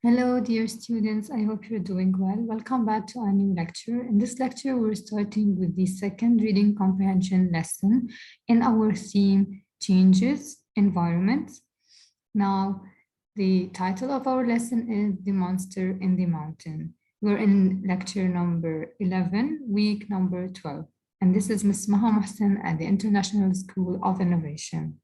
Hello, dear students. I hope you're doing well. Welcome back to our new lecture. In this lecture, we're starting with the second reading comprehension lesson in our theme, Changes, Environments. Now, the title of our lesson is The Monster in the Mountain. We're in lecture number 11, week number 12. And this is Ms. Maha Mohsen at the International School of Innovation.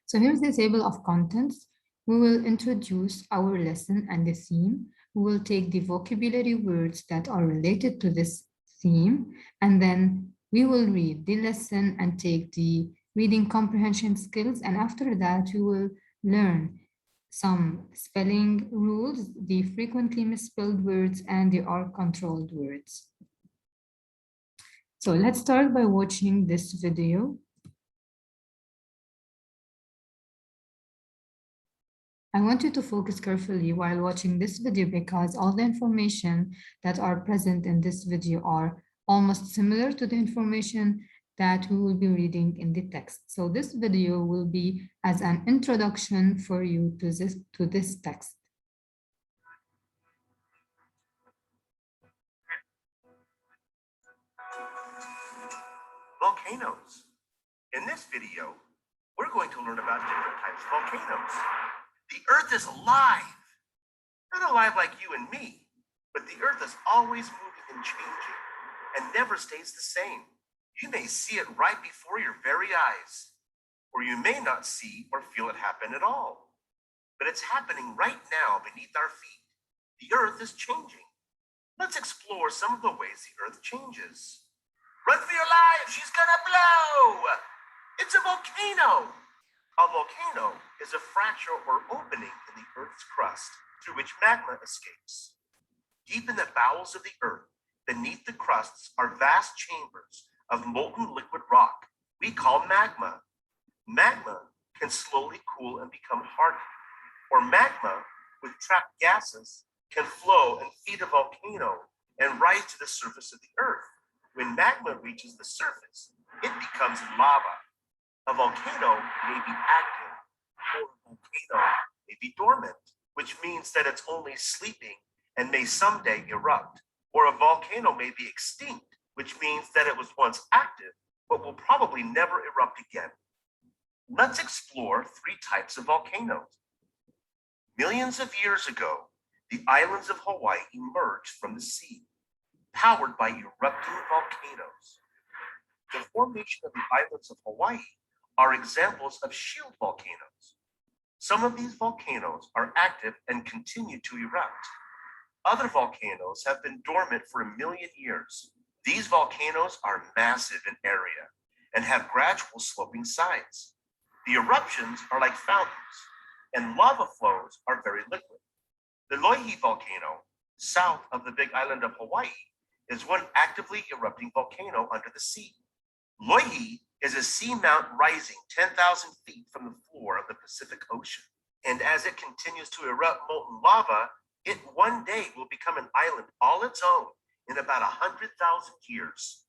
So here's the table of contents. We will introduce our lesson and the theme. We will take the vocabulary words that are related to this theme, and then we will read the lesson and take the reading comprehension skills. And after that, we will learn some spelling rules, the frequently misspelled words, and the R-controlled words. So let's start by watching this video. I want you to focus carefully while watching this video because all the information that are present in this video are almost similar to the information that we will be reading in the text. So this video will be as an introduction for you to this text. Volcanoes. In this video, we're going to learn about different types of volcanoes. The Earth is alive. Not alive like you and me, but the Earth is always moving and changing and never stays the same. You may see it right before your very eyes, or you may not see or feel it happen at all. But it's happening right now beneath our feet. The Earth is changing. Let's explore some of the ways the Earth changes. Run for your life, she's gonna blow! It's a volcano! A volcano is a fracture or opening in the Earth's crust through which magma escapes. Deep in the bowels of the Earth, beneath the crusts are vast chambers of molten liquid rock we call magma. Magma can slowly cool and become hardened, or magma with trapped gases can flow and feed a volcano and rise to the surface of the Earth. When magma reaches the surface, it becomes lava. A volcano may be active, or a volcano may be dormant, which means that it's only sleeping and may someday erupt. Or a volcano may be extinct, which means that it was once active, but will probably never erupt again. Let's explore three types of volcanoes. Millions of years ago, the islands of Hawaii emerged from the sea, powered by erupting volcanoes. The formation of the islands of Hawaii are examples of shield volcanoes. Some of these volcanoes are active and continue to erupt. Other volcanoes have been dormant for 1 million years. These volcanoes are massive in area and have gradual sloping sides. The eruptions are like fountains, and lava flows are very liquid. The Loihi volcano, south of the big island of Hawaii, is one actively erupting volcano under the sea. Loihi is a seamount rising 10,000 feet from the floor of the Pacific Ocean. And as it continues to erupt molten lava, it one day will become an island all its own in about 100,000 years.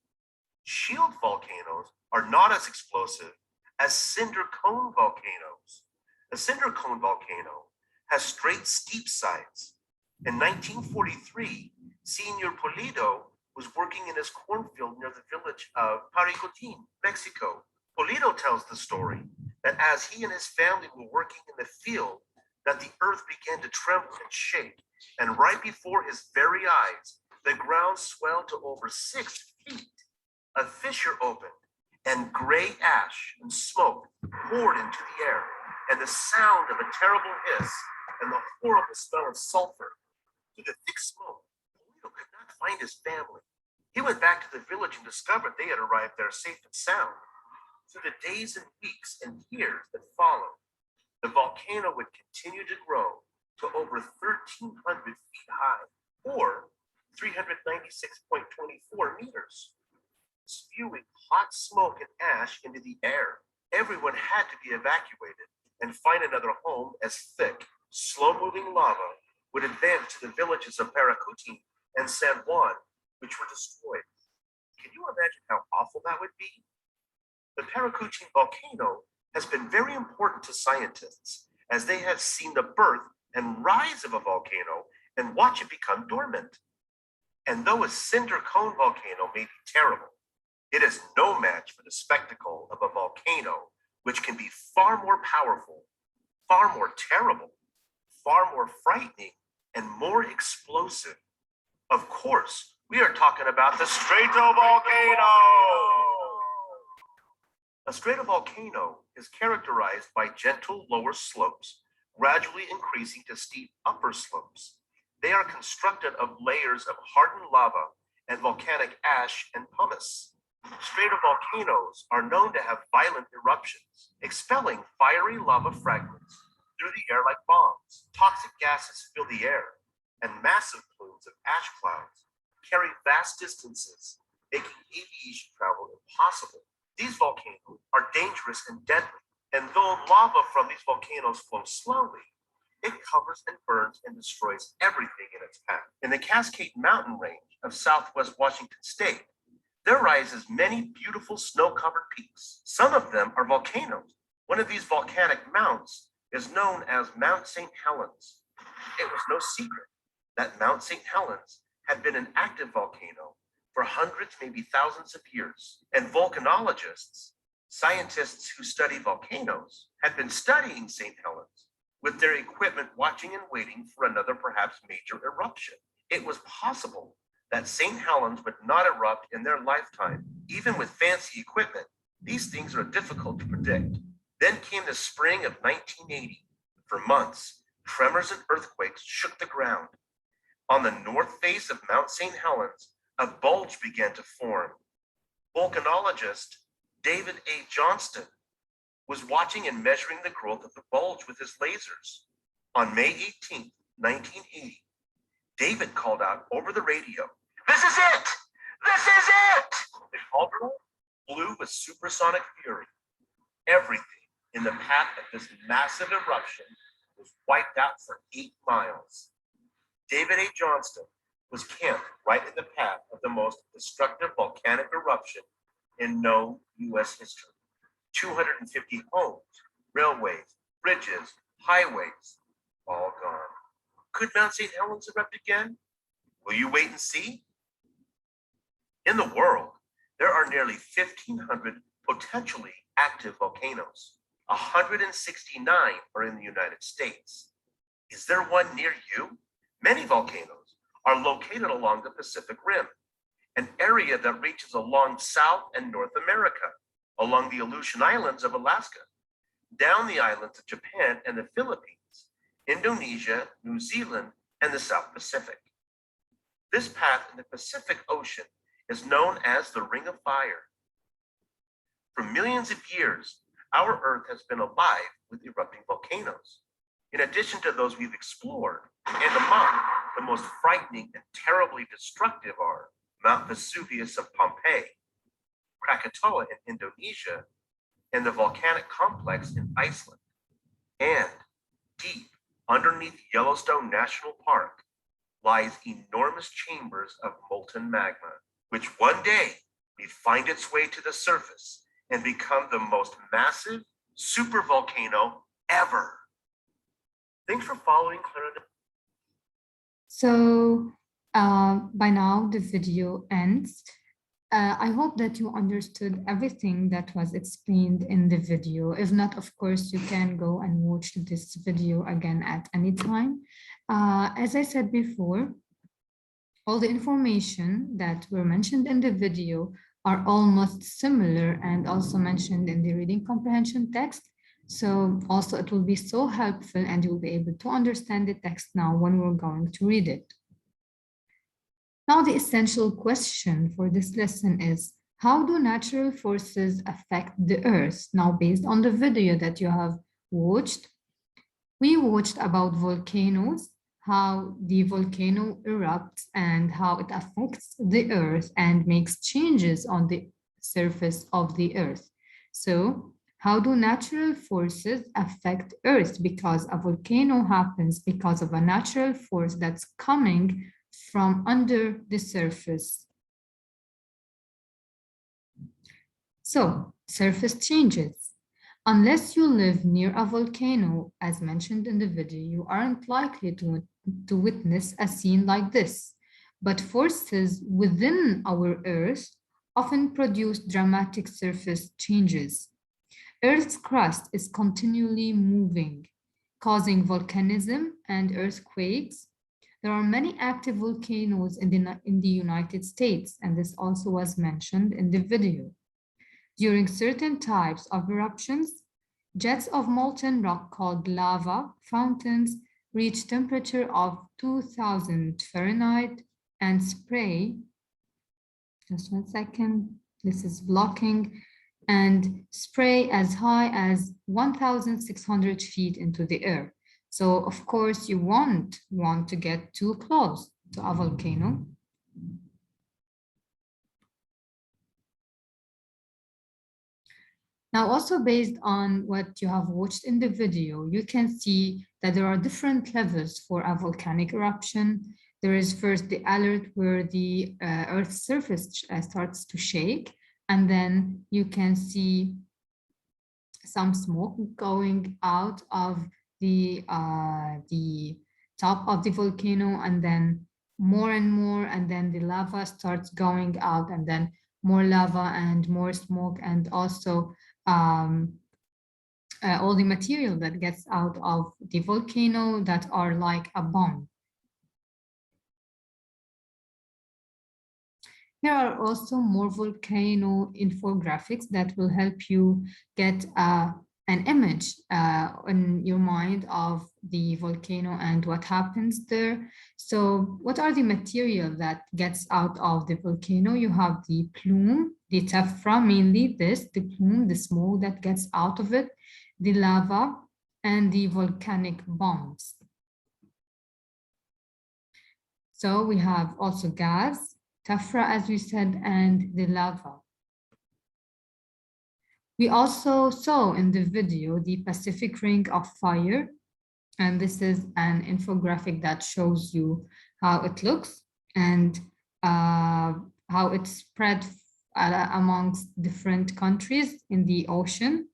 Shield volcanoes are not as explosive as cinder cone volcanoes. A cinder cone volcano has straight, steep sides. In 1943, Senor Pulido was working in his cornfield near the village of Paricotin, Mexico. Pulido tells the story that as he and his family were working in the field, that the earth began to tremble and shake, and right before his very eyes, the ground swelled to over 6 feet. A fissure opened, and gray ash and smoke poured into the air, and the sound of a terrible hiss and the horrible smell of sulfur. Through the thick smoke, Pulido could not find his family. He went back to the village and discovered they had arrived there safe and sound. Through the days and weeks and years that followed, the volcano would continue to grow to over 1,300 feet high, or 396.24 meters, spewing hot smoke and ash into the air. Everyone had to be evacuated and find another home as thick, slow-moving lava would advance to the villages of Paracutin and San Juan, which were destroyed. Can you imagine how awful that would be? The Paracutin volcano has been very important to scientists as they have seen the birth and rise of a volcano and watch it become dormant. And though a cinder cone volcano may be terrible, it is no match for the spectacle of a volcano, which can be far more powerful, far more terrible, far more frightening, and more explosive. Of course, we are talking about the stratovolcano. A stratovolcano is characterized by gentle lower slopes, gradually increasing to steep upper slopes. They are constructed of layers of hardened lava and volcanic ash and pumice. Stratovolcanoes are known to have violent eruptions, expelling fiery lava fragments through the air like bombs. Toxic gases fill the air, and massive plumes of ash clouds carry vast distances, making aviation travel impossible. These volcanoes are dangerous and deadly, and though lava from these volcanoes flows slowly, it covers and burns and destroys everything in its path. In the Cascade Mountain range of southwest Washington state, there rises many beautiful snow-covered peaks. Some of them are volcanoes. One of these volcanic mounts is known as Mount St. Helens. It was no secret that Mount St. Helens had been an active volcano for hundreds, maybe thousands of years. And volcanologists, scientists who study volcanoes, had been studying St. Helens with their equipment watching and waiting for another perhaps major eruption. It was possible that St. Helens would not erupt in their lifetime. Even with fancy equipment, these things are difficult to predict. Then came the spring of 1980. For months, tremors and earthquakes shook the ground. On the north face of Mount St. Helens, a bulge began to form. Volcanologist David A. Johnston was watching and measuring the growth of the bulge with his lasers. On May 18, 1980, David called out over the radio, "This is it! This is it!" The cauldron blew with supersonic fury. Everything in the path of this massive eruption was wiped out for 8 miles. David A. Johnston was camped right in the path of the most destructive volcanic eruption in known U.S. history. 250 homes, railways, bridges, highways, all gone. Could Mount St. Helens erupt again? Will you wait and see? In the world, there are nearly 1,500 potentially active volcanoes. 169 are in the United States. Is there one near you? Many volcanoes are located along the Pacific Rim, an area that reaches along South and North America, along the Aleutian Islands of Alaska, down the islands of Japan and the Philippines, Indonesia, New Zealand, and the South Pacific. This path in the Pacific Ocean is known as the Ring of Fire. For millions of years, our Earth has been alive with erupting volcanoes. In addition to those we've explored, and among the most frightening and terribly destructive are Mount Vesuvius of Pompeii, Krakatoa in Indonesia, and the volcanic complex in Iceland. And deep underneath Yellowstone National Park lies enormous chambers of molten magma, which one day may find its way to the surface and become the most massive supervolcano ever. Thanks for following, Clara. So by now the video ends. I hope that you understood everything that was explained in the video. If not, of course, you can go and watch this video again at any time. As I said before, all the information that were mentioned in the video are almost similar and also mentioned in the reading comprehension text. So also it will be so helpful and you'll be able to understand the text now when we're going to read it. Now, the essential question for this lesson is, how do natural forces affect the Earth? Now, based on the video that you have watched, we watched about volcanoes, how the volcano erupts and how it affects the Earth and makes changes on the surface of the Earth. So, how do natural forces affect Earth? Because a volcano happens because of a natural force that's coming from under the surface. So, surface changes. Unless you live near a volcano, as mentioned in the video, you aren't likely to witness a scene like this. But forces within our Earth often produce dramatic surface changes. Earth's crust is continually moving, causing volcanism and earthquakes. There are many active volcanoes in the United States, and this also was mentioned in the video. During certain types of eruptions, jets of molten rock called lava fountains reach temperature of 2000 Fahrenheit and spray, just 1 second, this is blocking, and spray as high as 1,600 feet into the air. So of course you won't want to get too close to a volcano. Now, also based on what you have watched in the video, you can see that there are different levels for a volcanic eruption. There is first the alert where the Earth's surface starts to shake, and then you can see some smoke going out of the top of the volcano, and then more and more, and then the lava starts going out, and then more lava and more smoke, and also all the material that gets out of the volcano that are like a bomb. There are also more volcano infographics that will help you get an image in your mind of the volcano and what happens there. So what are the material that gets out of the volcano? You have the plume, the tephra, mainly this, the plume, the smoke that gets out of it, the lava, and the volcanic bombs. So we have also gas, tephra, as we said, and the lava. We also saw in the video the Pacific Ring of Fire, and this is an infographic that shows you how it looks and how it's spread amongst different countries in the ocean.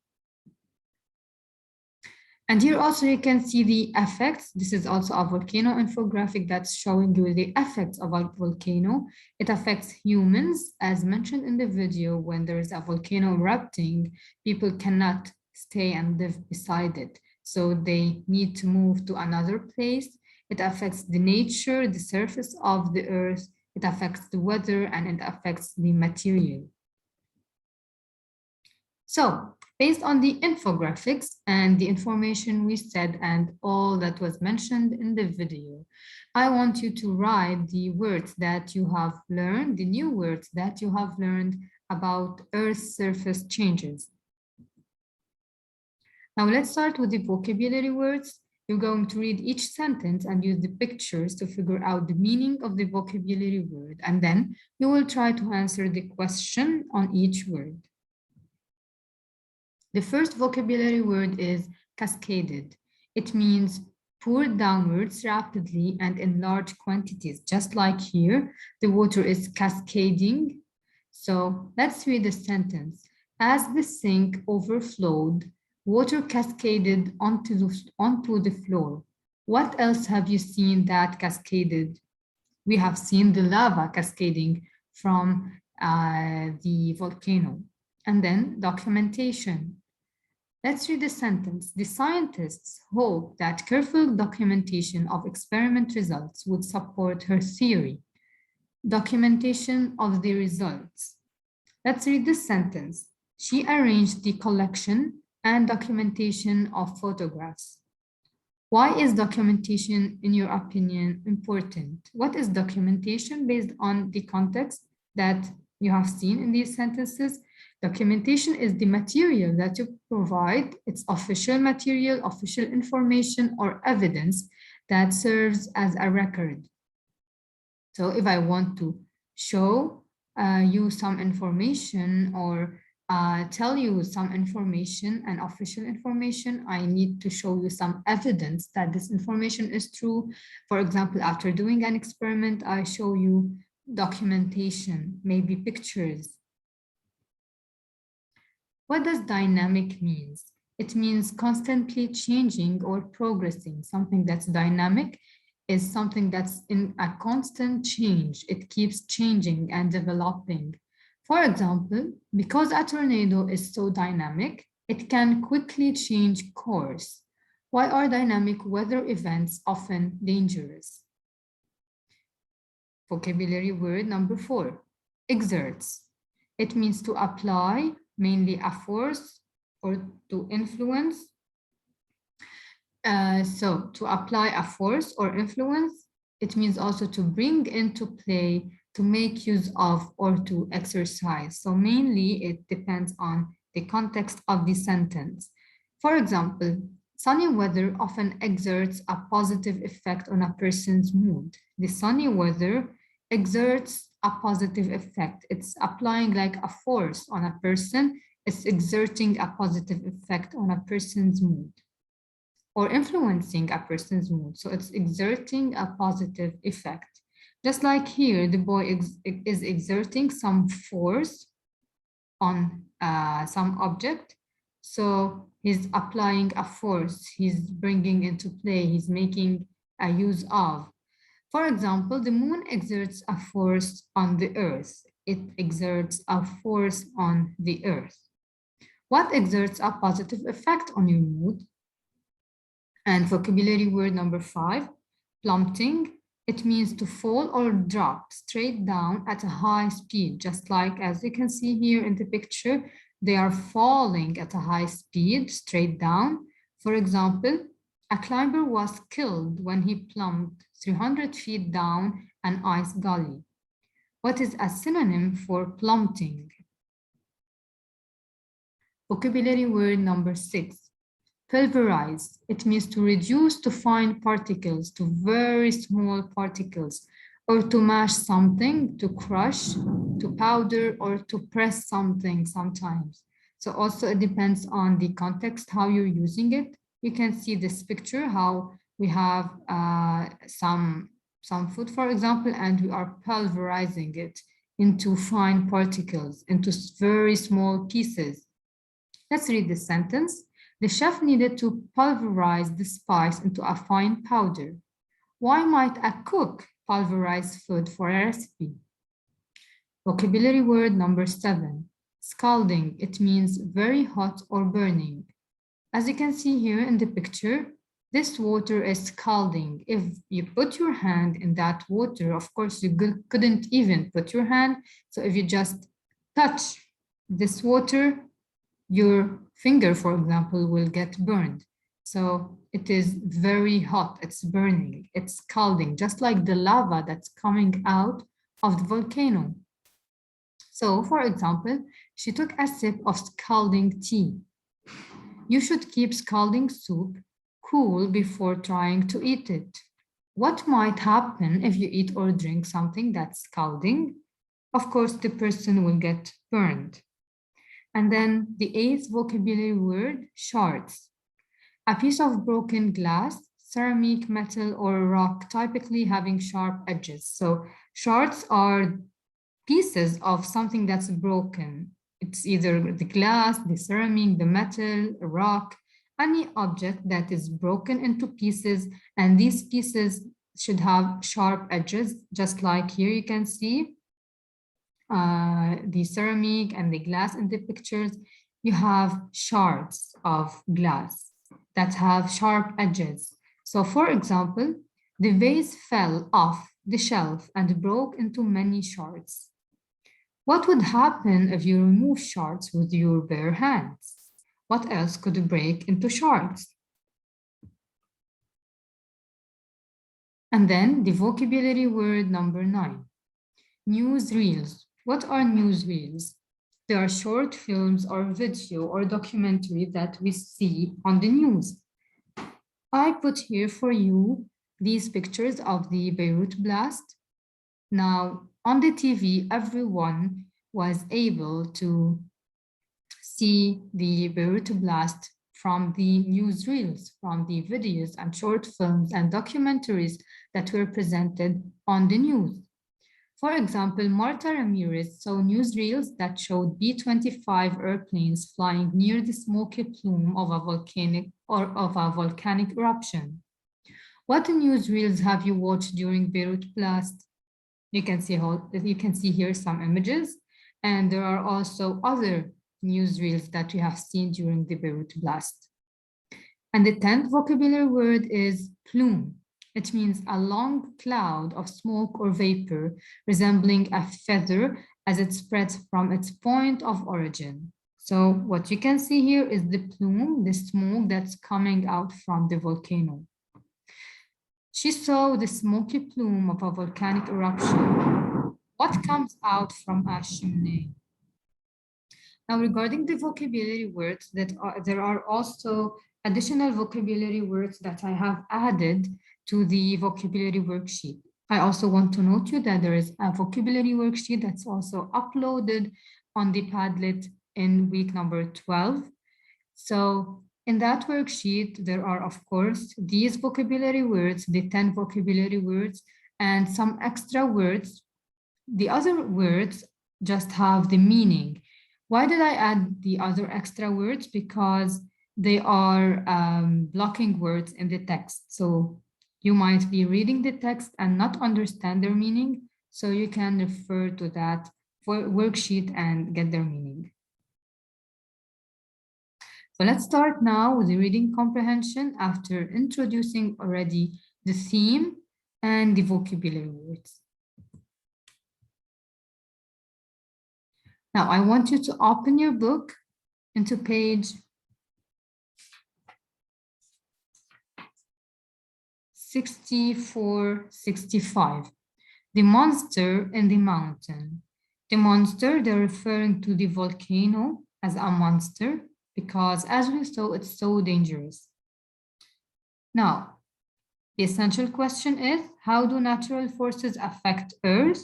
And here also you can see the effects. This is also a volcano infographic that's showing you the effects of a volcano. It affects humans, as mentioned in the video. When there is a volcano erupting, people cannot stay and live beside it. So they need to move to another place. It affects the nature, the surface of the earth. It affects the weather, and it affects the material. So based on the infographics and the information we said and all that was mentioned in the video, I want you to write the words that you have learned, the new words that you have learned about Earth's surface changes. Now let's start with the vocabulary words. You're going to read each sentence and use the pictures to figure out the meaning of the vocabulary word, and then you will try to answer the question on each word. The first vocabulary word is cascaded. It means pour downwards rapidly and in large quantities. Just like here, the water is cascading. So let's read the sentence. As the sink overflowed, water cascaded onto the floor. What else have you seen that cascaded? We have seen the lava cascading from the volcano. And then documentation. Let's read the sentence. The scientists hope that careful documentation of experiment results would support her theory. Documentation of the results. Let's read this sentence. She arranged the collection and documentation of photographs. Why is documentation, in your opinion, important? What is documentation based on the context that you have seen in these sentences? Documentation is the material that you provide. It's official material, official information, or evidence that serves as a record. So if I want to show you some information or tell you some information and official information, I need to show you some evidence that this information is true. For example, after doing an experiment, I show you documentation, maybe pictures. What does dynamic means? It means constantly changing or progressing. Something that's dynamic is something that's in a constant change. It keeps changing and developing. For example, because a tornado is so dynamic, it can quickly change course. Why are dynamic weather events often dangerous? Vocabulary word number 4, exerts. It means to apply, mainly a force or to influence. So to apply a force or influence, it means also to bring into play, to make use of, or to exercise. So mainly it depends on the context of the sentence. For example, sunny weather often exerts a positive effect on a person's mood. The sunny weather exerts a positive effect. It's applying like a force on a person. It's exerting a positive effect on a person's mood or influencing a person's mood. So it's exerting a positive effect. Just like here, the boy is exerting some force on some object. So he's applying a force, he's bringing into play, he's making a use of. For example, the moon exerts a force on the earth. It exerts a force on the earth. What exerts a positive effect on your mood? And vocabulary word number 5, plummeting. It means to fall or drop straight down at a high speed, just like as you can see here in the picture, they are falling at a high speed straight down. For example, a climber was killed when he plummeted 300 feet down an ice gully. What is a synonym for plummeting? Vocabulary word number 6, pulverize. It means to reduce to fine particles, to very small particles, or to mash something, to crush, to powder, or to press something sometimes. So also it depends on the context, how you're using it. You can see this picture, how we have some food, for example, and we are pulverizing it into fine particles, into very small pieces. Let's read this sentence. The chef needed to pulverize the spice into a fine powder. Why might a cook pulverize food for a recipe? Vocabulary word number 7, scalding. It means very hot or burning. As you can see here in the picture, this water is scalding. If you put your hand in that water, of course, you couldn't even put your hand. So if you just touch this water, your finger, for example, will get burned. So it is very hot, it's burning, it's scalding, just like the lava that's coming out of the volcano. So for example, she took a sip of scalding tea. You should keep scalding soup cool before trying to eat it. What might happen if you eat or drink something that's scalding? Of course, the person will get burned. And then the 8th vocabulary word, shards. A piece of broken glass, ceramic, metal, or rock, typically having sharp edges. So shards are pieces of something that's broken. It's either the glass, the ceramic, the metal, a rock, any object that is broken into pieces. And these pieces should have sharp edges, just like here you can see. The ceramic and the glass in the pictures, you have shards of glass that have sharp edges. So for example, the vase fell off the shelf and broke into many shards. What would happen if you remove shards with your bare hands? What else could break into shards? And then the vocabulary word number 9, newsreels. What are newsreels? They are short films or video or documentary that we see on the news. I put here for you these pictures of the Beirut blast. Now, on the TV, everyone was able to see the Beirut blast from the newsreels, from the videos and short films and documentaries that were presented on the news. For example, Marta Ramirez saw newsreels that showed B-25 airplanes flying near the smoky plume of a volcanic eruption. What newsreels have you watched during Beirut blast? You can see here some images, and there are also other newsreels that you have seen during the Beirut blast. And the 10th vocabulary word is plume. It means a long cloud of smoke or vapor resembling a feather as it spreads from its point of origin. So what you can see here is the plume, the smoke that's coming out from the volcano. She saw the smoky plume of a volcanic eruption. What comes out from a chimney? Now, regarding the vocabulary words, there are also additional vocabulary words that I have added to the vocabulary worksheet. I also want to note you that there is a vocabulary worksheet that's also uploaded on the Padlet in week number 12. So in that worksheet, there are, of course, these vocabulary words, the 10 vocabulary words, and some extra words. The other words just have the meaning. Why did I add the other extra words? Because they are blocking words in the text. So you might be reading the text and not understand their meaning. So you can refer to that worksheet and get their meaning. So let's start now with the reading comprehension after introducing already the theme and the vocabulary words. Now I want you to open your book into page 64-65. The monster in the mountain. The monster, they're referring to the volcano as a monster because as we saw, it's so dangerous. Now, the essential question is, how do natural forces affect Earth?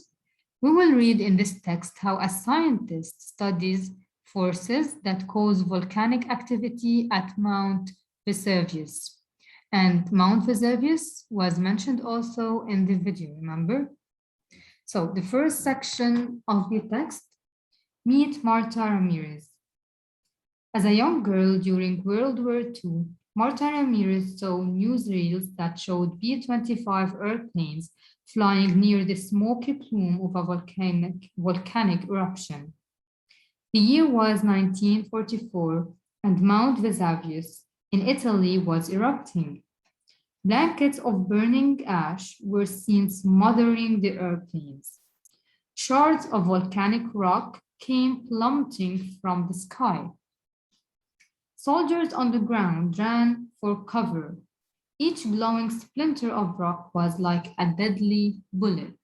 We will read in this text how a scientist studies forces that cause volcanic activity at Mount Vesuvius. And Mount Vesuvius was mentioned also in the video, remember? So the first section of the text, meet Marta Ramirez. As a young girl during World War II, Marta Ramirez saw newsreels that showed B-25 airplanes flying near the smoky plume of a volcanic eruption. The year was 1944, and Mount Vesuvius in Italy was erupting. Blankets of burning ash were seen smothering the airplanes. Shards of volcanic rock came plummeting from the sky. Soldiers on the ground ran for cover. Each glowing splinter of rock was like a deadly bullet.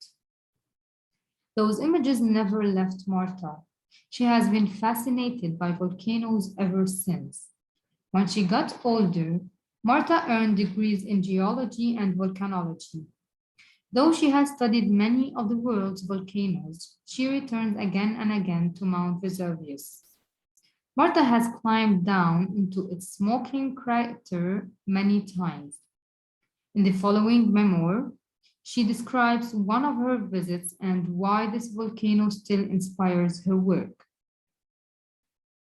Those images never left Marta. She has been fascinated by volcanoes ever since. When she got older, Marta earned degrees in geology and volcanology. Though she has studied many of the world's volcanoes, she returns again and again to Mount Vesuvius. Marta has climbed down into its smoking crater many times. In the following memoir, she describes one of her visits and why this volcano still inspires her work.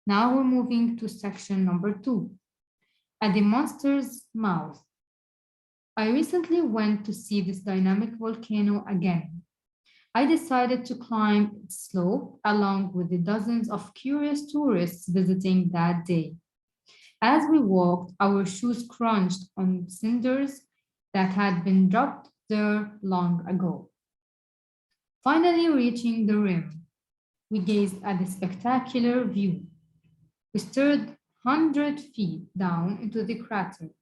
Now we're moving to section number 2. At the monster's mouth. I recently went to see this dynamic volcano again. I decided to climb its slope along with the dozens of curious tourists visiting that day. As we walked, our shoes crunched on cinders that had been dropped there long ago. Finally reaching the rim, we gazed at the spectacular view. We stared 100 feet down into the crater.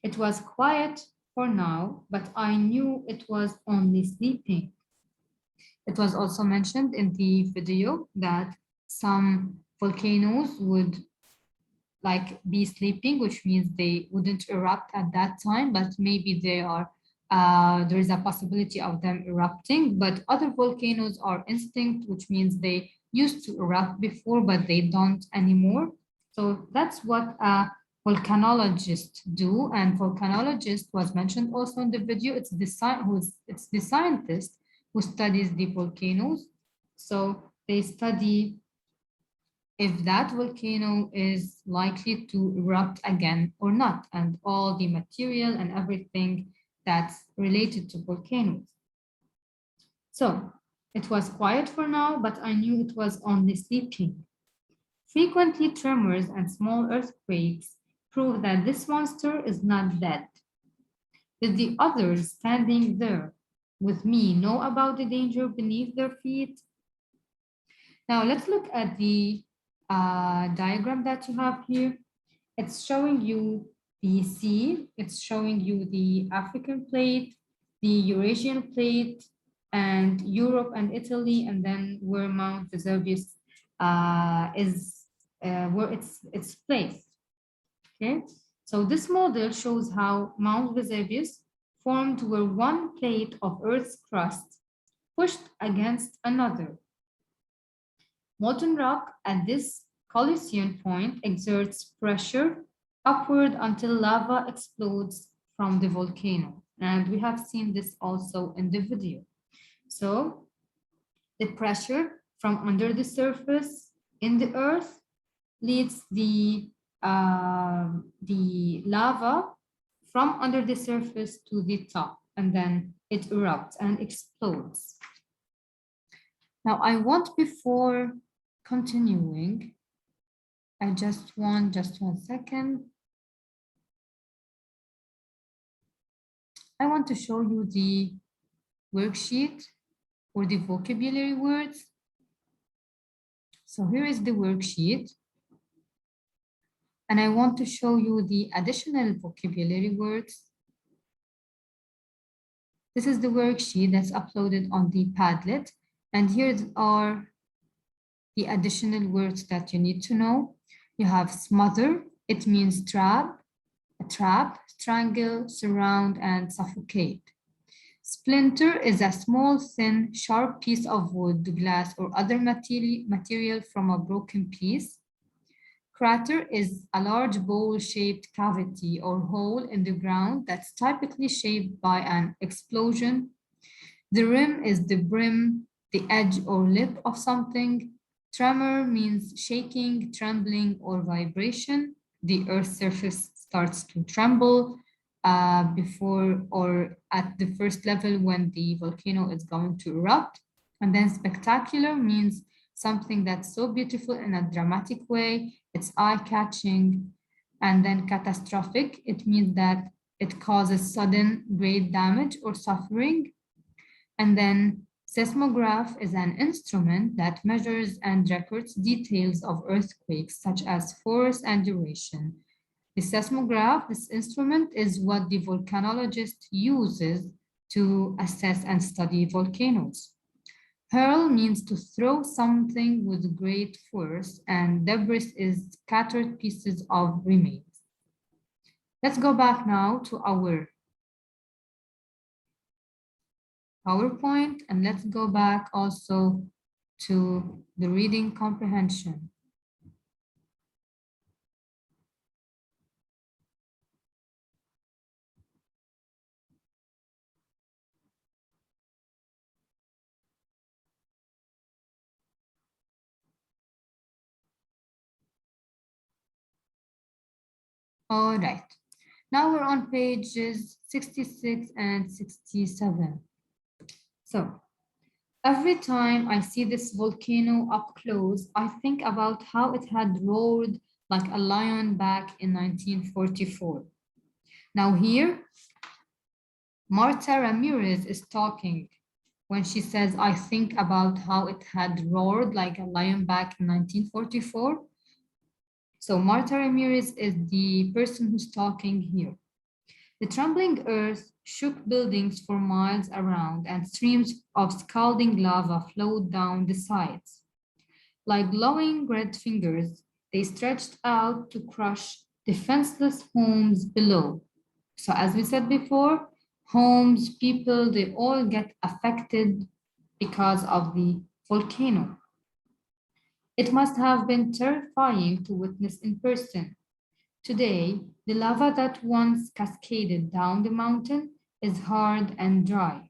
It was quiet for now, but I knew it was only sleeping. It was also mentioned in the video that some volcanoes would be sleeping, which means they wouldn't erupt at that time, but maybe there is a possibility of them erupting. But other volcanoes are extinct, which means they used to erupt before, but they don't anymore. So that's what a volcanologist do, and volcanologist was mentioned also in the video. It's the scientist who studies the volcanoes. So they study if that volcano is likely to erupt again or not, and all the material and everything that's related to volcanoes. So it was quiet for now, but I knew it was only sleeping. Frequently, tremors and small earthquakes prove that this monster is not dead. Did the others standing there with me know about the danger beneath their feet? Now let's look at the diagram that you have here. It's showing you the sea, it's showing you the African plate, the Eurasian plate, and Europe and Italy, and then where Mount Vesuvius is, where it's placed. Okay, so this model shows how Mount Vesuvius formed where one plate of Earth's crust pushed against another. Molten rock at this Colisean point exerts pressure upward until lava explodes from the volcano. And we have seen this also in the video. So the pressure from under the surface in the earth leads the lava from under the surface to the top, and then it erupts and explodes. Now I want, before continuing, I just want, just 1 second. I want to show you the worksheet for the vocabulary words. So here is the worksheet. And I want to show you the additional vocabulary words. This is the worksheet that's uploaded on the Padlet. And here are the additional words that you need to know. You have smother, it means trap, a trap, strangle, surround, and suffocate. Splinter is a small, thin, sharp piece of wood, glass, or other material from a broken piece. Crater is a large bowl-shaped cavity or hole in the ground that's typically shaped by an explosion. The rim is the brim, the edge or lip of something. Tremor means shaking, trembling, or vibration. The Earth's surface starts to tremble before or at the first level when the volcano is going to erupt. And then spectacular means something that's so beautiful in a dramatic way, it's eye-catching. And then catastrophic, it means that it causes sudden great damage or suffering. And then seismograph is an instrument that measures and records details of earthquakes, such as force and duration. The seismograph, this instrument, is what the volcanologist uses to assess and study volcanoes. Hurl means to throw something with great force, and debris is scattered pieces of remains. Let's go back now to our PowerPoint, and let's go back also to the reading comprehension. All right, now we're on pages 66 and 67. So every time I see this volcano up close, I think about how it had roared like a lion back in 1944. Now here, Marta Ramirez is talking when she says, I think about how it had roared like a lion back in 1944. So Marta Ramirez is the person who's talking here. The trembling earth shook buildings for miles around, and streams of scalding lava flowed down the sides. Like glowing red fingers, they stretched out to crush defenseless homes below. So as we said before, homes, people, they all get affected because of the volcano. It must have been terrifying to witness in person. Today, the lava that once cascaded down the mountain is hard and dry.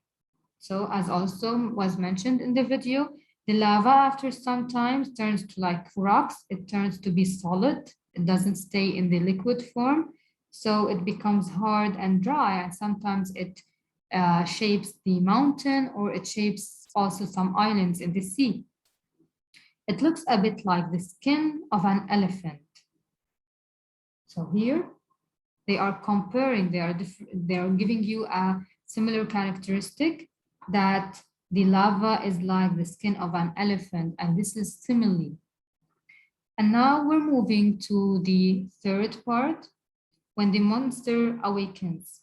So as also was mentioned in the video, the lava after some time turns to like rocks. It turns to be solid. It doesn't stay in the liquid form. So it becomes hard and dry. And sometimes it shapes the mountain, or it shapes also some islands in the sea. It looks a bit like the skin of an elephant. So here they are comparing, they are giving you a similar characteristic, that the lava is like the skin of an elephant, and this is simile. And now we're moving to the third part, when the monster awakens.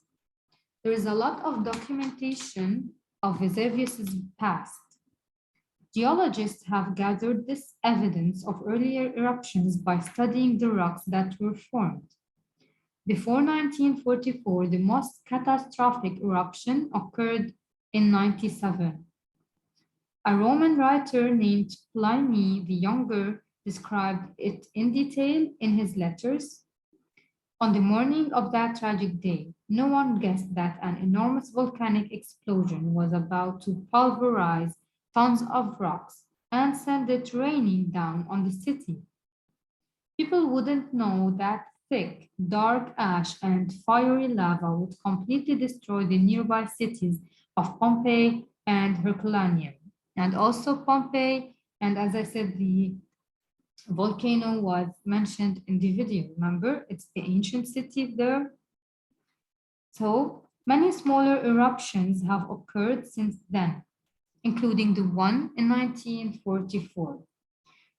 There is a lot of documentation of Vesuvius's past. Geologists have gathered this evidence of earlier eruptions by studying the rocks that were formed. Before 1944, the most catastrophic eruption occurred in 97. A Roman writer named Pliny the Younger described it in detail in his letters. On the morning of that tragic day, no one guessed that an enormous volcanic explosion was about to pulverize tons of rocks and send it raining down on the city. People wouldn't know that thick, dark ash and fiery lava would completely destroy the nearby cities of Pompeii and Herculaneum. And also Pompeii, and as I said, the volcano was mentioned in the video. Remember, it's the ancient city there. So many smaller eruptions have occurred since then, including the one in 1944.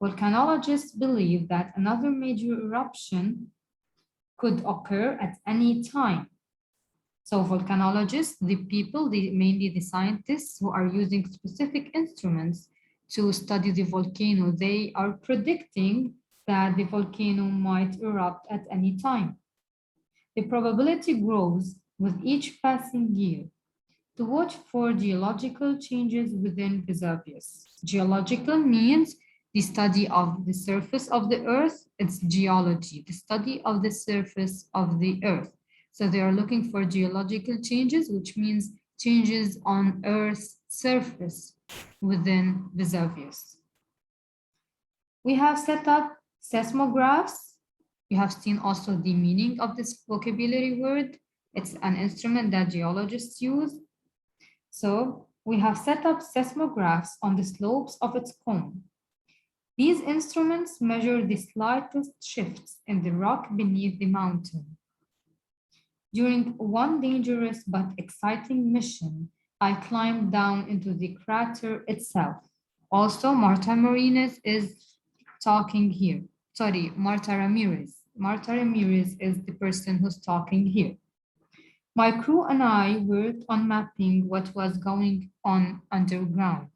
Volcanologists believe that another major eruption could occur at any time. So volcanologists, the people, mainly the scientists who are using specific instruments to study the volcano, they are predicting that the volcano might erupt at any time. The probability grows with each passing year. To watch for geological changes within Vesuvius. Geological means the study of the surface of the earth. It's geology, the study of the surface of the earth. So they are looking for geological changes, which means changes on Earth's surface within Vesuvius. We have set up seismographs. You have seen also the meaning of this vocabulary word. It's an instrument that geologists use. So we have set up seismographs on the slopes of its cone. These instruments measure the slightest shifts in the rock beneath the mountain. During one dangerous but exciting mission, I climbed down into the crater itself. Also, Marta Martinez is talking here. Sorry, Marta Ramirez. Marta Ramirez is the person who's talking here. My crew and I worked on mapping what was going on underground.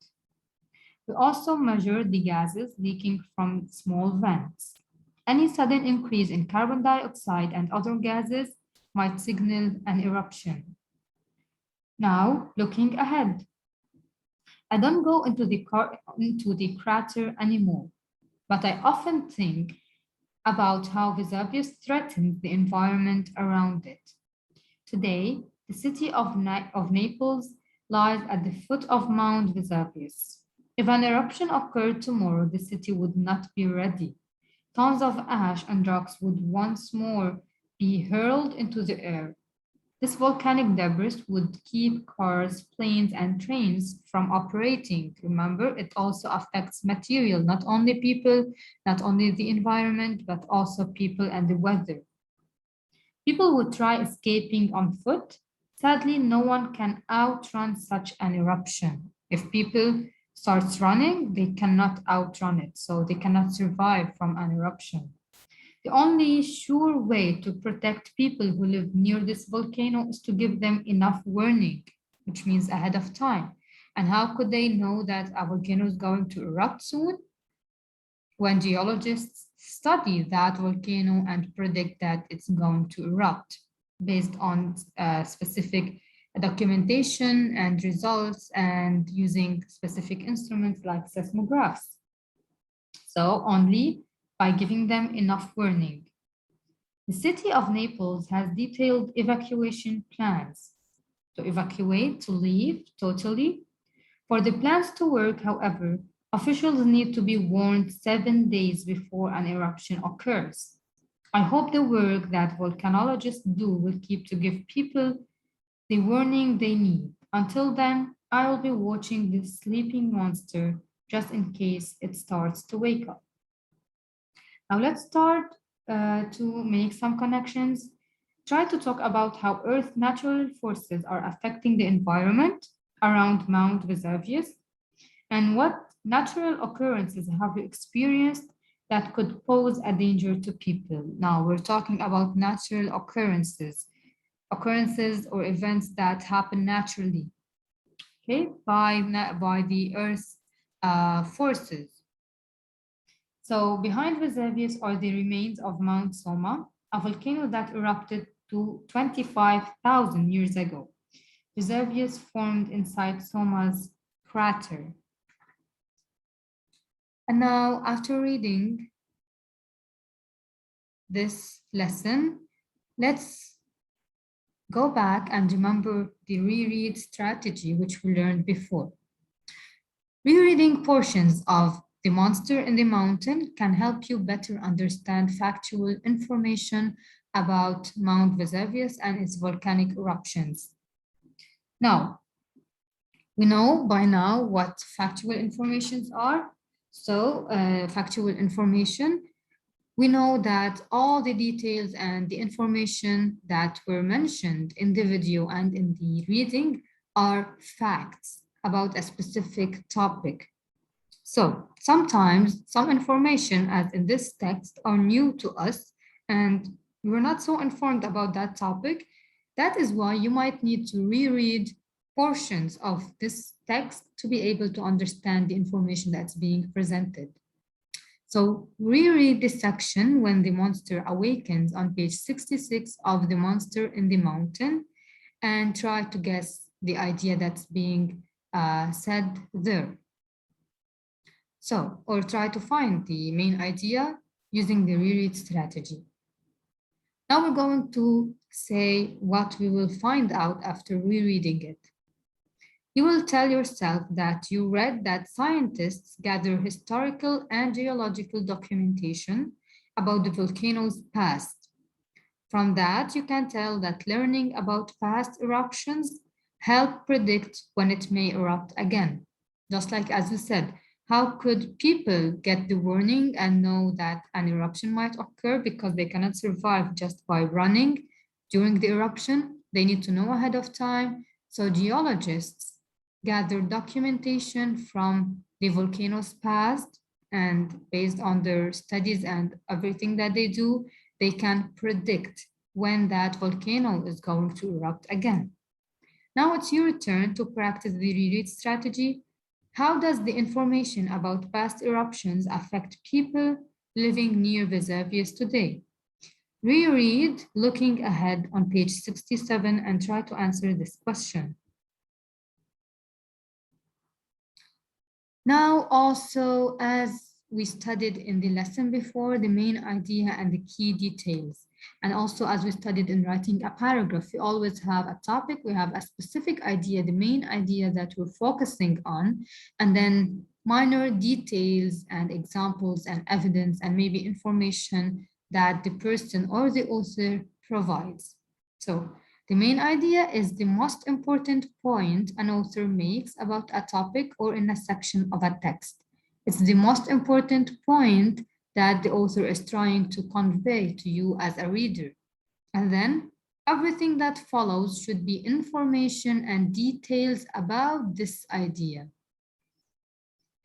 We also measured the gases leaking from small vents. Any sudden increase in carbon dioxide and other gases might signal an eruption. Now, looking ahead. I don't go into the crater anymore, but I often think about how Vesuvius threatens the environment around it. Today, the city of Naples lies at the foot of Mount Vesuvius. If an eruption occurred tomorrow, the city would not be ready. Tons of ash and rocks would once more be hurled into the air. This volcanic debris would keep cars, planes, and trains from operating. Remember, it also affects material, not only people, not only the environment, but also people and the weather. People would try escaping on foot. Sadly, no one can outrun such an eruption. If people start running, they cannot outrun it, so they cannot survive from an eruption. The only sure way to protect people who live near this volcano is to give them enough warning, which means ahead of time. And how could they know that a volcano is going to erupt soon? When geologists study that volcano and predict that it's going to erupt based on specific documentation and results and using specific instruments like seismographs. So only by giving them enough warning. The city of Naples has detailed evacuation plans to evacuate, to leave totally, For the plans to work, however, officials need to be warned 7 days before an eruption occurs. I hope the work that volcanologists do will keep to give people the warning they need. Until then, I will be watching this sleeping monster just in case it starts to wake up. Now let's start to make some connections. Try to talk about how Earth's natural forces are affecting the environment around Mount Vesuvius and what natural occurrences have you experienced that could pose a danger to people. Now we're talking about natural occurrences or events that happen naturally, okay, by the Earth's forces. So behind Vesuvius are the remains of Mount Soma, a volcano that erupted 25,000 years ago. Vesuvius formed inside Soma's crater. And now, after reading this lesson, let's go back and remember the reread strategy which we learned before. Rereading portions of The Monster in the Mountain can help you better understand factual information about Mount Vesuvius and its volcanic eruptions. Now, we know by now what factual informations are. So, factual information, we know that all the details and the information that were mentioned in the video and in the reading are facts about a specific topic. So sometimes some information, as in this text, are new to us and we're not so informed about that topic. That is why you might need to reread portions of this text to be able to understand the information that's being presented. So reread this section when the monster awakens on page 66 of The Monster in the Mountain and try to guess the idea that's being said there. So, or try to find the main idea using the reread strategy. Now we're going to say what we will find out after rereading it. You will tell yourself that you read that scientists gather historical and geological documentation about the volcano's past. From that, you can tell that learning about past eruptions help predict when it may erupt again. Just like as you said, how could people get the warning and know that an eruption might occur because they cannot survive just by running during the eruption? They need to know ahead of time. So geologists gather documentation from the volcano's past, and based on their studies and everything that they do, they can predict when that volcano is going to erupt again. Now it's your turn to practice the reread strategy. How does the information about past eruptions affect people living near Vesuvius today? Reread looking ahead on page 67 and try to answer this question. Now also, as we studied in the lesson before, the main idea and the key details. And also as we studied in writing a paragraph, we always have a topic, we have a specific idea, the main idea that we're focusing on, and then minor details and examples and evidence and maybe information that the person or the author provides. So the main idea is the most important point an author makes about a topic or in a section of a text. It's the most important point that the author is trying to convey to you as a reader. And then everything that follows should be information and details about this idea.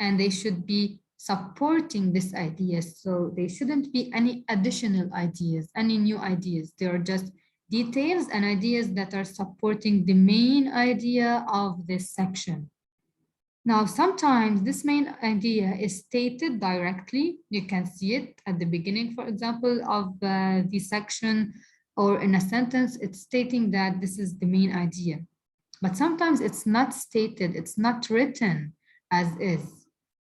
And they should be supporting this idea. So they shouldn't be any additional ideas, any new ideas. They are just details and ideas that are supporting the main idea of this section. Now, sometimes this main idea is stated directly. You can see it at the beginning, for example, of the section, or in a sentence, it's stating that this is the main idea. But sometimes it's not stated, it's not written as is.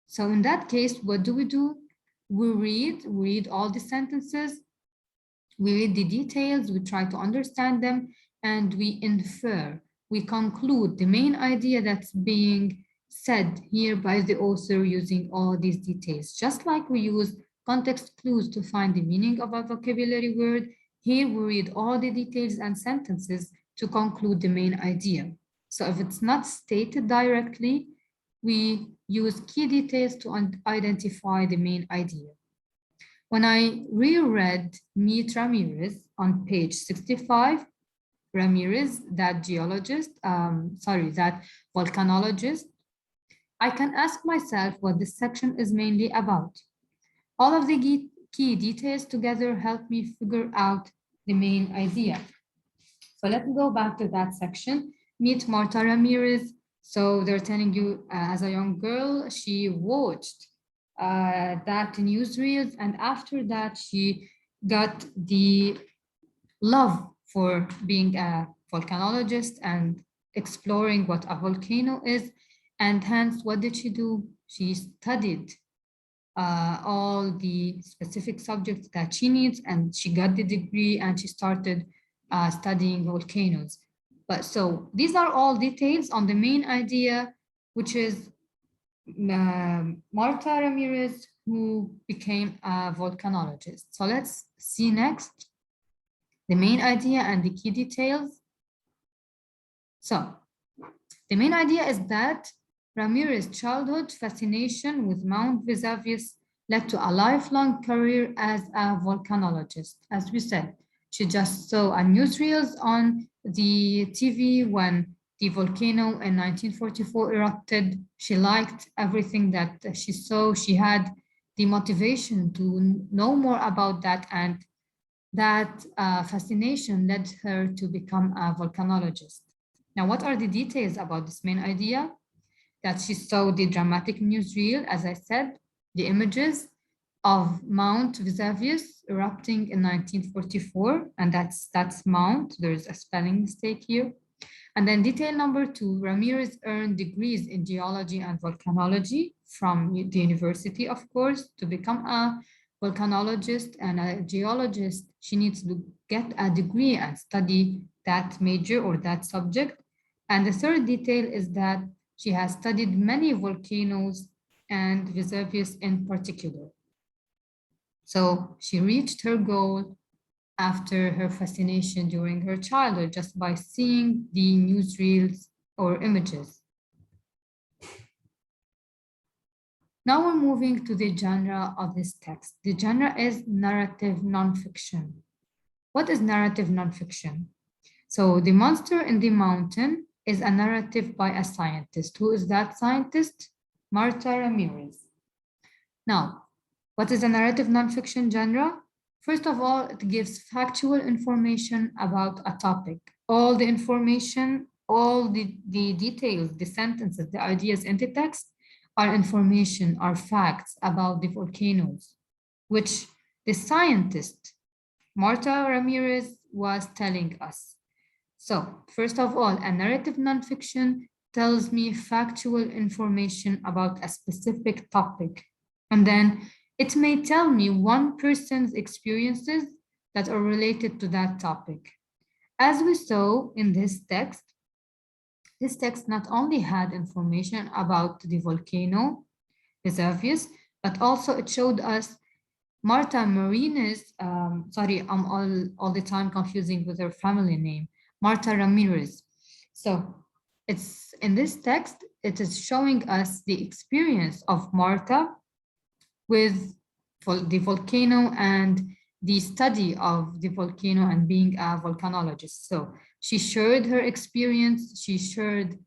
So in that case, what do? We read all the sentences, we read the details, we try to understand them, and we infer, we conclude the main idea that's being said here by the author using all these details. Just like we use context clues to find the meaning of a vocabulary word, here we read all the details and sentences to conclude the main idea. So if it's not stated directly, we use key details to identify the main idea. When I reread Meet Ramirez on page 65, Ramirez, that volcanologist, I can ask myself what this section is mainly about. All of the key details together help me figure out the main idea. So let me go back to that section. Meet Marta Ramirez. So they're telling you as a young girl, she watched that newsreels, and after that she got the love for being a volcanologist and exploring what a volcano is. And hence, what did she do? She studied all the specific subjects that she needs, and she got the degree and she started studying volcanoes. But so these are all details on the main idea, which is Marta Ramirez, who became a volcanologist. So let's see next the main idea and the key details. So the main idea is that Ramirez's childhood fascination with Mount Vesuvius led to a lifelong career as a volcanologist. As we said, she just saw a newsreels on the TV when the volcano in 1944 erupted. She liked everything that she saw. She had the motivation to know more about that, and that fascination led her to become a volcanologist. Now, what are the details about this main idea? That she saw the dramatic newsreel, as I said, the images of Mount Vesuvius erupting in 1944, and that's Mount, there's a spelling mistake here. And then detail number 2, Ramirez earned degrees in geology and volcanology from the university, of course. To become a volcanologist and a geologist, she needs to get a degree and study that major or that subject. And the third detail is that she has studied many volcanoes and Vesuvius in particular. So she reached her goal after her fascination during her childhood just by seeing the newsreels or images. Now we're moving to the genre of this text. The genre is narrative nonfiction. What is narrative nonfiction? So The Monster in the Mountain is a narrative by a scientist. Who is that scientist? Marta Ramirez. Now, what is a narrative nonfiction genre? First of all, it gives factual information about a topic. All the information, all the details, the sentences, the ideas in the text are information, are facts about the volcanoes, which the scientist, Marta Ramirez, was telling us. So, first of all, a narrative nonfiction tells me factual information about a specific topic. And then it may tell me one person's experiences that are related to that topic. As we saw in this text not only had information about the volcano, Vesuvius, but also it showed us Marta Marina's, sorry, I'm all the time confusing with her family name, Marta Ramirez. So it's in this text, it is showing us the experience of Marta with the volcano and the study of the volcano and being a volcanologist. So she shared her experience, she shared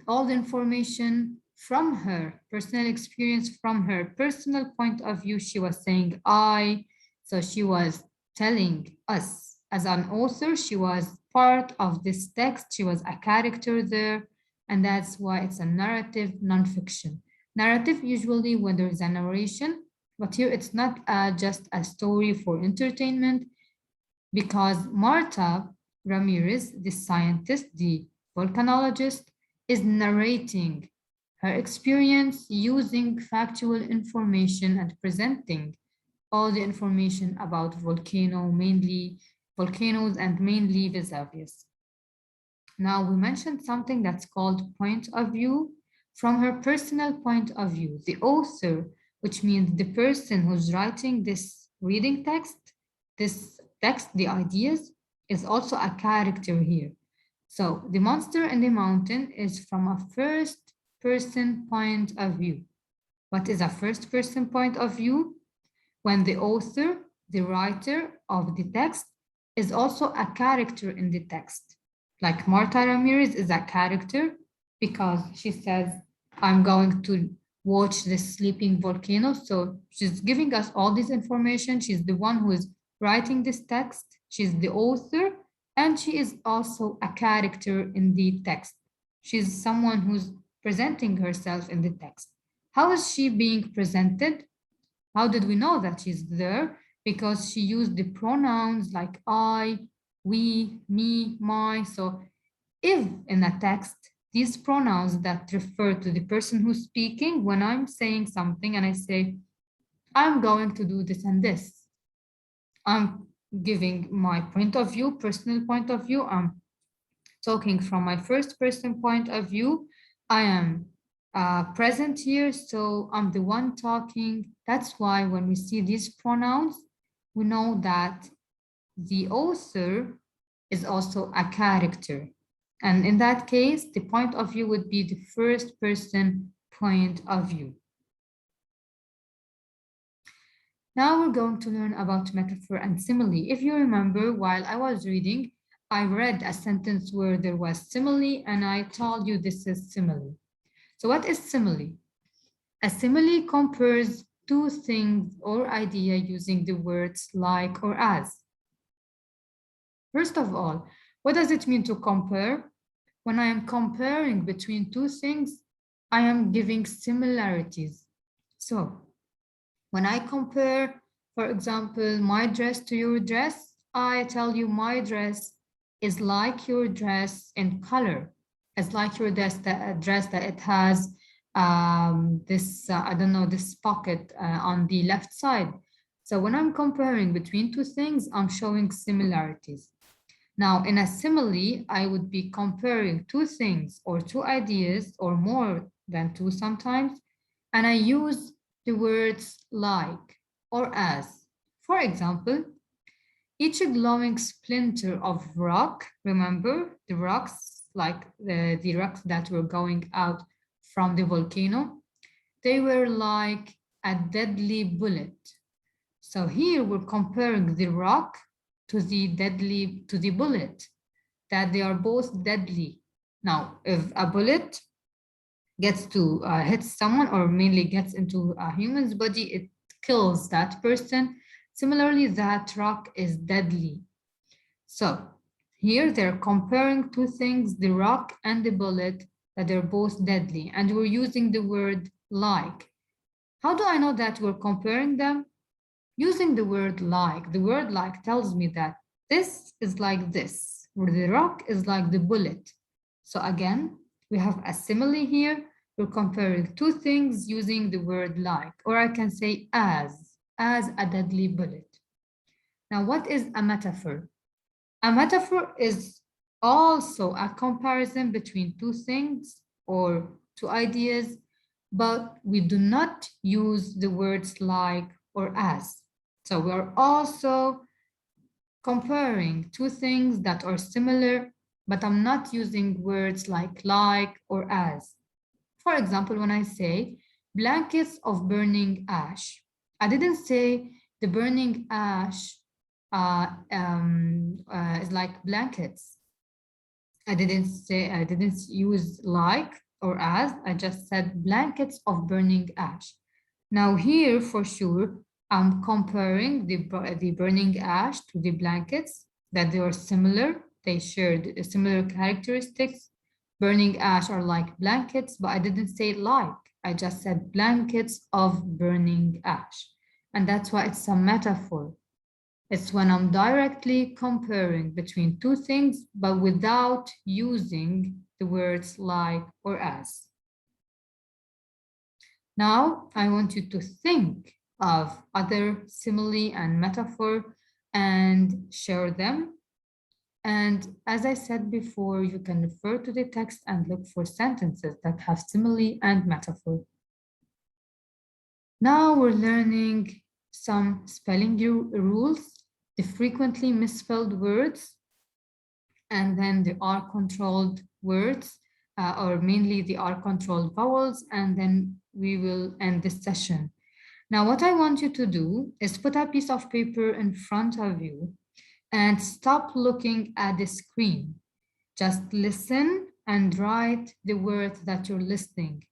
all the information from her personal experience, from her personal point of view. She was saying I, so she was telling us as an author, she was part of this text, she was a character there, and that's why it's a narrative nonfiction. Narrative usually when there is a narration, but here it's not just a story for entertainment, because Marta Ramirez, the scientist, the volcanologist, is narrating her experience using factual information and presenting all the information about volcanoes and mainly Vesuvius. Now we mentioned something that's called point of view. from her personal point of view. The author, which means the person who's writing this reading text, the ideas, is also a character here. So the monster in the mountain is from a first person point of view. What is a first person point of view? When the author, the writer of the text, is also a character in the text. Like Marta Ramirez is a character because she says, I'm going to watch the sleeping volcano. So she's giving us all this information. She's the one who is writing this text. She's the author, and she is also a character in the text. She's someone who's presenting herself in the text. How is she being presented? How did we know that she's there? Because she used the pronouns like I, we, me, my. So if in a text, these pronouns that refer to the person who's speaking, when I'm saying something and I say, I'm going to do this and this, I'm giving my point of view, personal point of view, I'm talking from my first person point of view, I am present here, so I'm the one talking. That's why when we see these pronouns, we know that the author is also a character. And in that case, the point of view would be the first person point of view. Now we're going to learn about metaphor and simile. If you remember, while I was reading, I read a sentence where there was simile and I told you this is simile. So what is simile? A simile compares two things or idea using the words like or as. First of all, what does it mean to compare? When I am comparing between two things, I am giving similarities. So when I compare, for example, my dress to your dress, I tell you my dress is like your dress in color. It's like your dress that it has this, I don't know, this pocket on the left side. So when I'm comparing between two things, I'm showing similarities. Now, in a simile, I would be comparing two things or two ideas or more than two sometimes, and I use the words like or as. For example, each glowing splinter of rock, remember the rocks, like the rocks that were going out from the volcano, they were like a deadly bullet. So here we're comparing the rock to the bullet, that they are both deadly. Now, if a bullet gets to hit someone or mainly gets into a human's body, it kills that person. Similarly, that rock is deadly. So here they're comparing two things, the rock and the bullet, that they're both deadly. And we're using the word like. How do I know that we're comparing them? Using the word like. The word like tells me that this is like this, where the rock is like the bullet. So again, we have a simile here. We're comparing two things using the word like, or I can say as a deadly bullet. Now, what is a metaphor? A metaphor is also a comparison between two things or two ideas, but we do not use the words like or as. So we're also comparing two things that are similar, but I'm not using words like or as. For example, when I say blankets of burning ash, I didn't say the burning ash is like blankets. I didn't use like or as, I just said blankets of burning ash. Now here for sure, I'm comparing the burning ash to the blankets, that they are similar, they share similar characteristics. Burning ash are like blankets, but I didn't say like, I just said blankets of burning ash. And that's why it's a metaphor. It's when I'm directly comparing between two things, but without using the words like or as. Now, I want you to think of other simile and metaphor and share them. And as I said before, you can refer to the text and look for sentences that have simile and metaphor. Now we're learning some spelling rules, the frequently misspelled words, and then the R-controlled words, or mainly the R-controlled vowels, and then we will end this session. Now, what I want you to do is put a piece of paper in front of you and stop looking at the screen. Just listen and write the words that you're listening.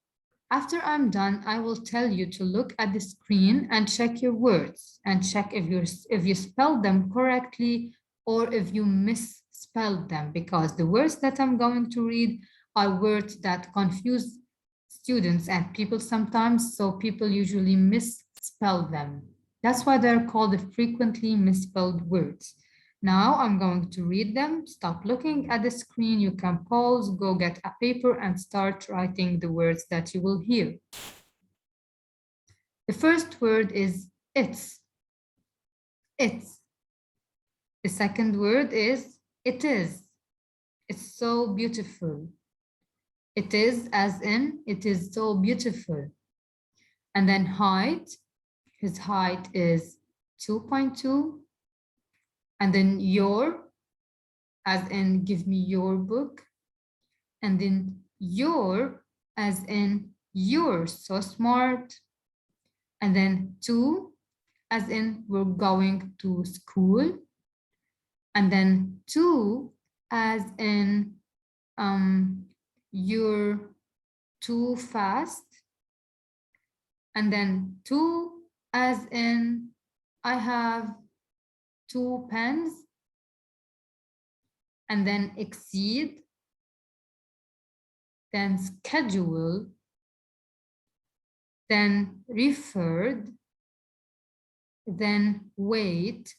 After I'm done, I will tell you to look at the screen and check your words and check if you spelled them correctly or if you misspelled them, because the words that I'm going to read are words that confuse students and people sometimes, so people usually misspell them. That's why they're called the frequently misspelled words. Now I'm going to read them. Stop looking at the screen. You can pause, go get a paper and start writing the words that you will hear. The first word is it's. It's. The second word is it is. It's so beautiful. It is as in it is so beautiful. And then height. His height is 2.2. And then your, as in give me your book. And then your, as in you're so smart. And then to, as in we're going to school. And then to, as in you're too fast. And then to, as in I have 2 pens. And then exceed. Then schedule. Then referred. Then wait.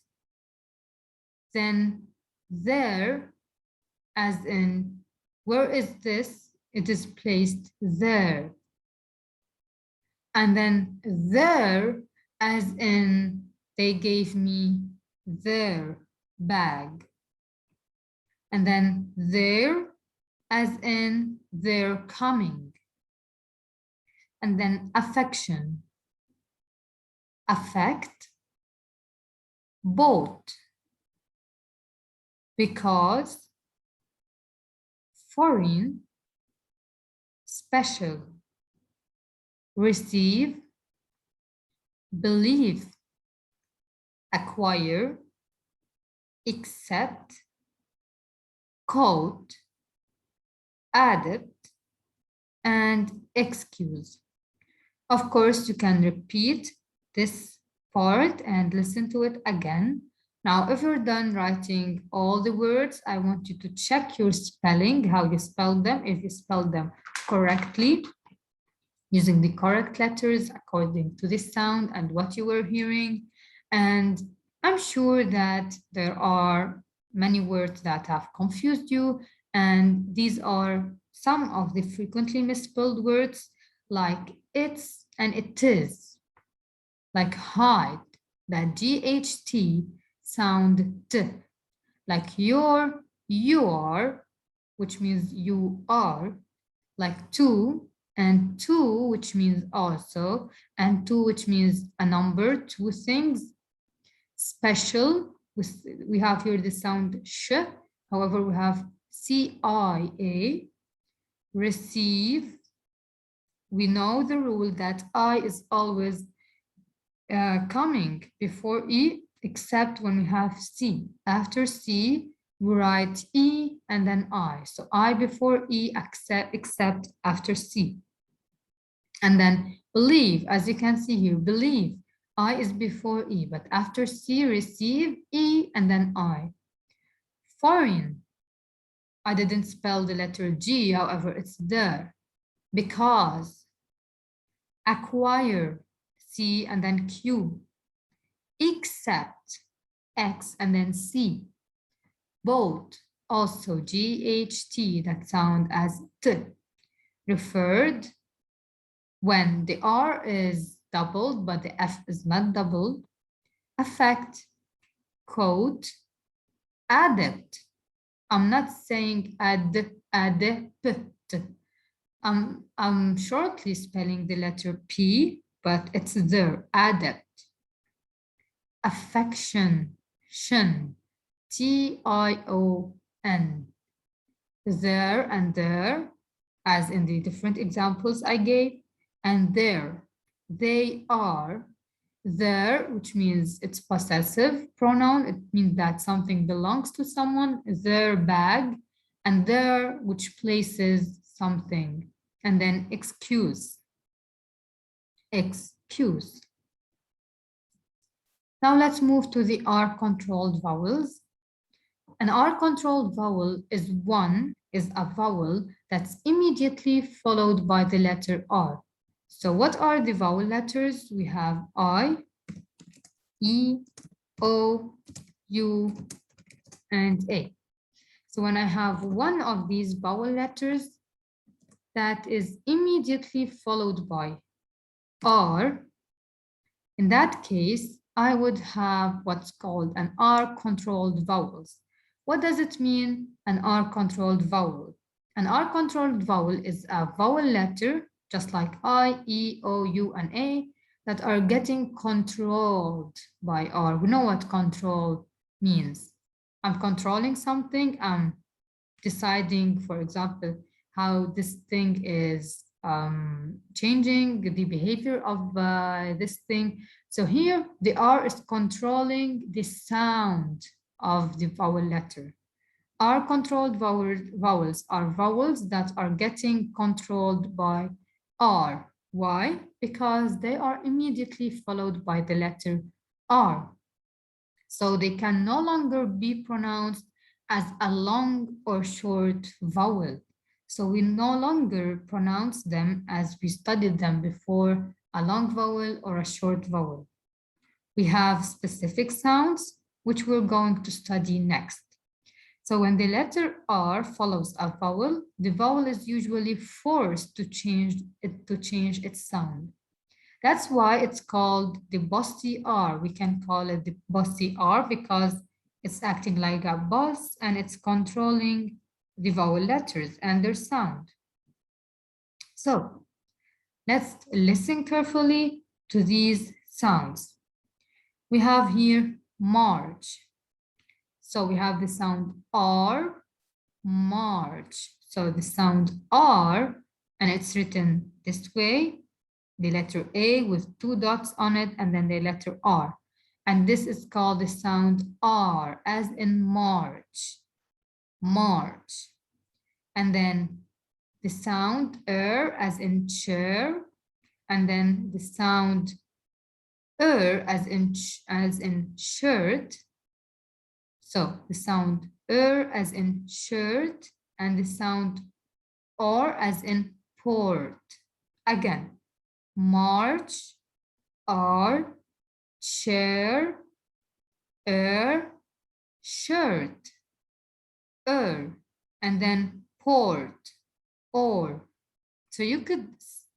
Then there, as in where is this? It is placed there. And then there, as in they gave me their bag. And then there, as in they're coming. And then affection. Affect. Both. Because. Foreign. Special. Receive. Believe. Acquire. Accept. Quote. Adapt. And excuse. Of course, you can repeat this part and listen to it again. Now, if you're done writing all the words, I want you to check your spelling, how you spelled them, if you spelled them correctly, using the correct letters according to the sound and what you were hearing. And I'm sure that there are many words that have confused you, and these are some of the frequently misspelled words like it's and it is, like hide, that GHT sound T, like your, you are, which means you are, like two, and two, which means also, and two, which means a number, two things. Special, we have here the sound sh, however, we have CIA. Receive, we know the rule that I is always coming before E, except when we have C. After C, we write E and then I. So I before E, except after C. And then believe, as you can see here, believe, I is before E, but after C, receive, E, and then I. Foreign, I didn't spell the letter G, however, it's there. Because. Acquire, C, and then Q. Accept, X, and then C. Both, also GHT, that sound as T. Referred, when the R is doubled, but the F is not doubled. Affect, quote. Adapt, I'm not saying adept. I'm shortly spelling the letter P, but it's there, adept. Affection, shin, Tion. There and there, as in the different examples I gave, and there, they are. There, which means it's possessive pronoun, it means that something belongs to someone, their bag, and there, which places something, and then excuse. Now let's move to the R-controlled vowels. An R-controlled vowel is a vowel that's immediately followed by the letter R. So what are the vowel letters? We have I, E, O, U, and A. So when I have one of these vowel letters that is immediately followed by R, in that case, I would have what's called an R-controlled vowels. What does it mean, an R-controlled vowel? An R-controlled vowel is a vowel letter, just like I, E, O, U, and A, that are getting controlled by R. We know what control means. I'm controlling something. I'm deciding, for example, how this thing is changing the behavior of this thing. So here the R is controlling the sound of the vowel letter. R-controlled vowels are vowels that are getting controlled by R. Why? Because they are immediately followed by the letter R. So they can no longer be pronounced as a long or short vowel. So we no longer pronounce them as we studied them before, a long vowel or a short vowel. We have specific sounds, which we're going to study next. So when the letter R follows a vowel, the vowel is usually forced to change its sound. That's why it's called the bossy R. We can call it the bossy R because it's acting like a boss and it's controlling the vowel letters and their sound. So let's listen carefully to these sounds. We have here March. So we have the sound R, March. So the sound R, and it's written this way, the letter A with 2 dots on it, and then the letter R. And this is called the sound R, as in March, March. And then the sound as in chair, and then the sound as in shirt. So the sound as in shirt, and the sound or as in port. Again, March, R, chair, shirt, and then port, or. So you could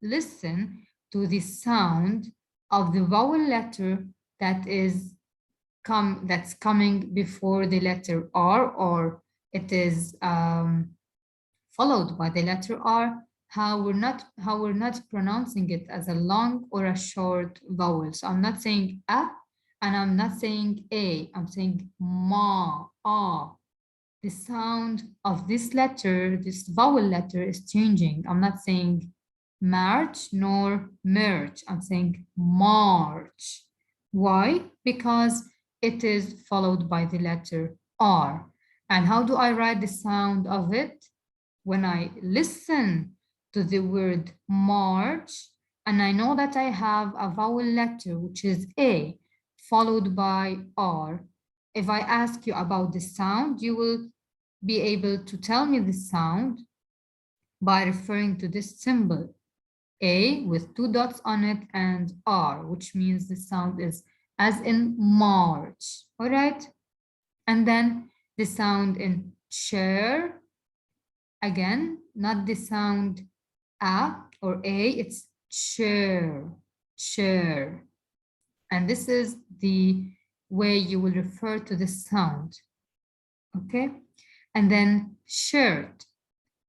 listen to the sound of the vowel letter that's coming before the letter R, or it is followed by the letter R, how we're not pronouncing it as a long or a short vowel. So I'm not saying a, and I'm not saying a, I'm saying ma, ah. The sound of this letter, this vowel letter is changing. I'm not saying March nor merch. I'm saying March. Why? Because it is followed by the letter R. And how do I write the sound of it? When I listen to the word March, and I know that I have a vowel letter, which is A, followed by R. If I ask you about the sound, you will be able to tell me the sound by referring to this symbol, A with 2 dots on it, and R, which means the sound is as in March, all right? And then the sound in chair, again, not the sound A or A, it's chair, chair. And this is the way you will refer to the sound, okay? And then shirt,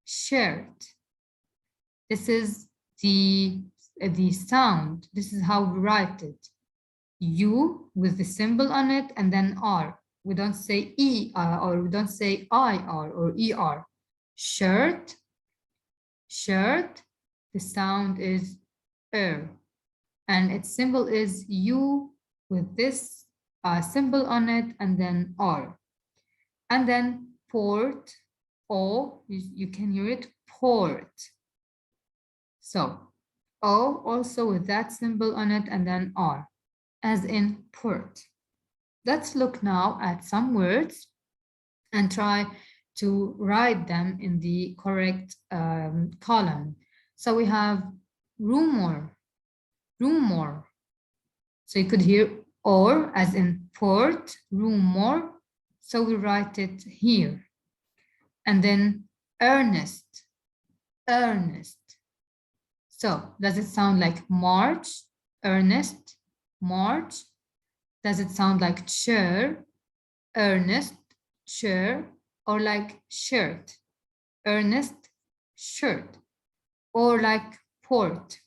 shirt. This is the sound. This is how we write it. U with the symbol on it, and then R. We don't say E or we don't say IR or ER. Shirt, shirt. The sound is and its symbol is U with this symbol on it, and then R. And then port, O, you can hear it, port. So O also with that symbol on it, and then R, as in port. Let's look now at some words and try to write them in the correct column. So we have rumor, rumor. So you could hear or as in port, rumor. So we write it here. And then earnest, earnest. So does it sound like march, earnest, march? Does it sound like chair, earnest, chair, or like shirt, earnest, shirt, or like port?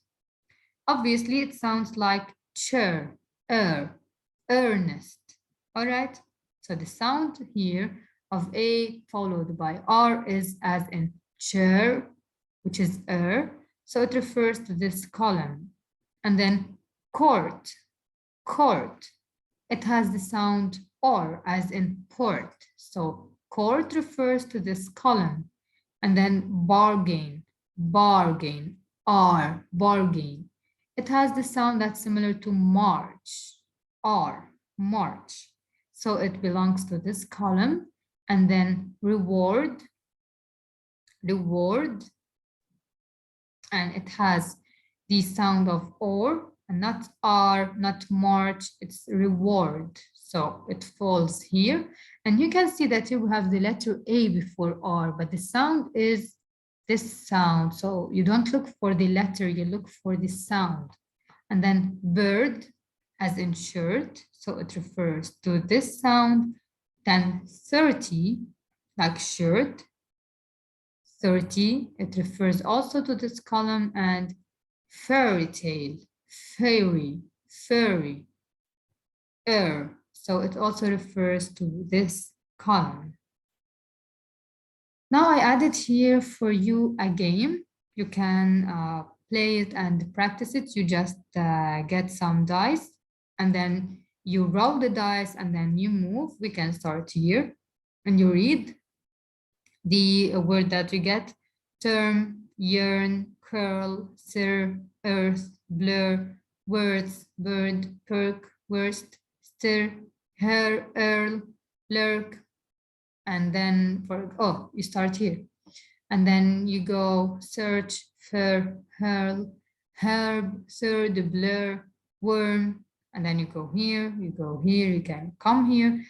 Obviously, it sounds like chair, earnest. All right. So the sound here of A followed by R is as in chair, which is so it refers to this column. And then court, court. It has the sound or as in port. So court refers to this column. And then bargain, bargain, R, bargain. It has the sound that's similar to march, R, march. So it belongs to this column. And then reward, reward. And it has the sound of or, and not R, not march, it's reward. So it falls here. And you can see that you have the letter A before R, but the sound is this sound. So you don't look for the letter, you look for the sound. And then bird, as in shirt. So it refers to this sound. Then 30, like shirt. 30, it refers also to this column. And fairy tale, fairy, fairy, so it also refers to this column. Now I added here for you a game. You can play it and practice it. You just get some dice and then you roll the dice and then you move. We can start here and you read the word that you get: term, yearn, curl, sir, earth, blur, words, bird, perk, worst, stir, hair, earl, lurk. And then you start here. And then you go search, fur, hurl, herb, third, blur, worm. And then you go here, you can come here,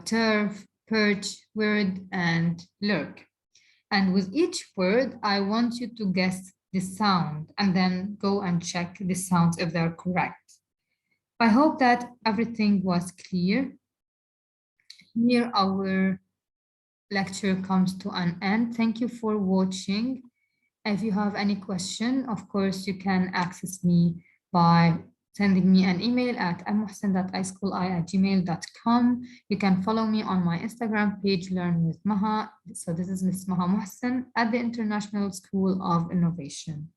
turf, perch, word, and lurk. And with each word, I want you to guess the sound and then go and check the sounds if they're correct. I hope that everything was clear. Here our lecture comes to an end. Thank you for watching. If you have any question, of course, you can access me by sending me an email at mohsen.ischooli@gmail.com. You can follow me on my Instagram page, Learn with Maha. So this is Ms. Maha Mohsen at the International School of Innovation.